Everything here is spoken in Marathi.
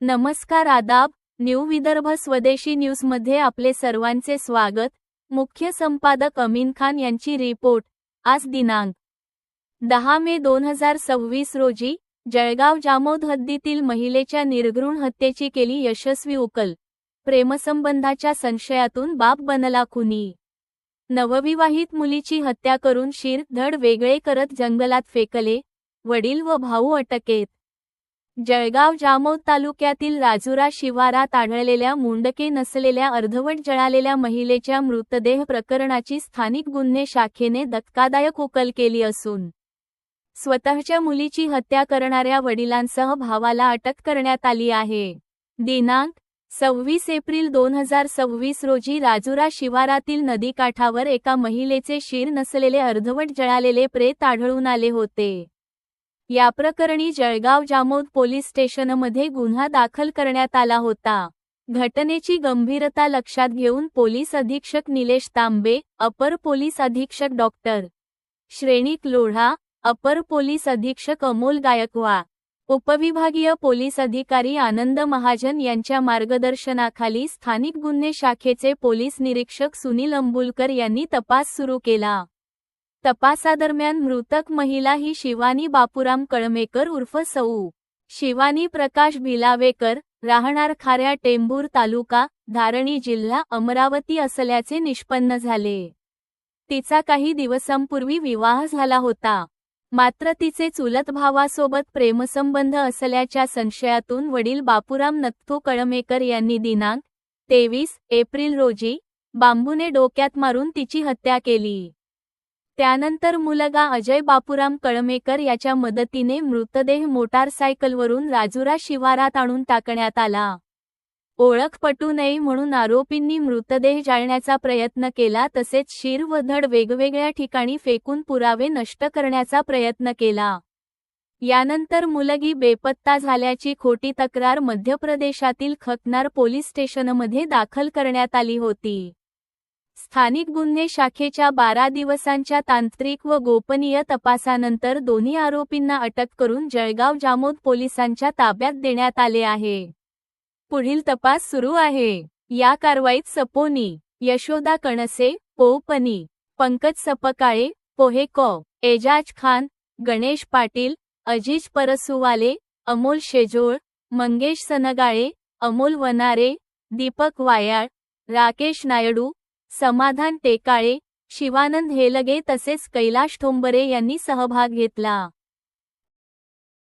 नमस्कार आदाब, न्यू विदर्भ स्वदेशी न्यूजमध्ये आपले सर्वांचे स्वागत। मुख्य संपादक अमीन खान यांची रिपोर्ट। आज दिनांक 10 मे 2026 रोजी जळगाव जामोद हद्दीतील महिलेच्या निर्घृण हत्येची केली यशस्वी उकल। प्रेमसंबंधाच्या संशयातून बाप बनला खुनी। नवविवाहित मुलीची हत्या करून शिर धड वेगळे करत जंगलात फेकले, वडील व भाऊ अटकेत। जळगाव जामोद तालुक्यातील राजुरा शिवारात आढळलेल्या मुंडके नसलेल्या अर्धवट जळालेल्या महिलेच्या मृतदेह प्रकरणाची स्थानिक गुन्हे शाखेने धक्कादायक उकल केली असून स्वतःच्या मुलीची हत्या करणाऱ्या वडिलांसह भावाला अटक करण्यात आली आहे। दिनांक 26 एप्रिल 2026 रोजी राजुरा शिवारातील नदीकाठावर एका महिलेचे शिर नसलेले अर्धवट जळालेले प्रेत आढळून आले होते। या प्रकरणी जळगाव जामोद पोलीस स्टेशनमध्ये गुन्हा दाखल करण्यात आला होता। घटनेची गंभीरता लक्षात घेऊन पोलीस अधीक्षक निलेश तांबे, अपर पोलीस अधीक्षक डॉक्टर श्रेणीक लोढा, अपर पोलीस अधीक्षक अमोल गायकवाड, उपविभागीय पोलीस अधिकारी आनंद महाजन यांच्या मार्गदर्शनाखाली स्थानिक गुन्हे शाखेचे पोलीस निरीक्षक सुनील अंबुलकर यांनी तपास सुरू केला। तपासादरम्यान मृतक महिला ही शिवानी बापूराम कळमेकर उर्फ सौ शिवानी प्रकाश भिलावेकर, राहणार खाऱ्या टेंभूर तालुका, धारणी जिल्हा अमरावती असल्याचे निष्पन्न झाले। तिचा काही दिवसांपूर्वी विवाह झाला होता, मात्र तिचे चुलत भावासोबत प्रेमसंबंध असल्याच्या संशयातून वडील बापूराम नथू कळमेकर यांनी दिनांक 23 एप्रिल रोजी बांबूने डोक्यात मारून तिची हत्या केली। त्यानंतर मुलगा अजय बापूराम कळमेकर याच्या मदतीने मृतदेह मोटारसायकलवरून राजुरा शिवारात आणून टाकण्यात आला। ओळख पटू नये म्हणून आरोपींनी मृतदेह जाळण्याचा प्रयत्न केला, तसेच शिर व धड वेगवेगळ्या ठिकाणी फेकून पुरावे नष्ट करण्याचा प्रयत्न केला। यानंतर मुलगी बेपत्ता झाल्याची खोटी तक्रार मध्य प्रदेशातील खकनार पोलीस स्टेशनमध्ये दाखल करण्यात आली होती। स्थानिक गुन्हे शाखेच्या 12 दिवसांच्या तांत्रिक व गोपनीय तपासानंतर दोन्ही आरोपींना अटक करून जळगाव जामोद पोलिसांच्या ताब्यात देण्यात आले आहे। पुढील तपास सुरू आहे। या कारवाईत सपोनी, यशोदा कणसे, पोपनी, पंकज सपकाळे, पोहेको, एजाज खान, गणेश पाटील, अजीज परसुवाले, अमोल शेजोळ, मंगेश सनगाळे, अमोल वनारे, दीपक वायाळ, राकेश नायडू, समाधान टेकाळे, शिवानंद हेलगे तसेच कैलाश ठोंबरे यांनी सहभाग घेतला।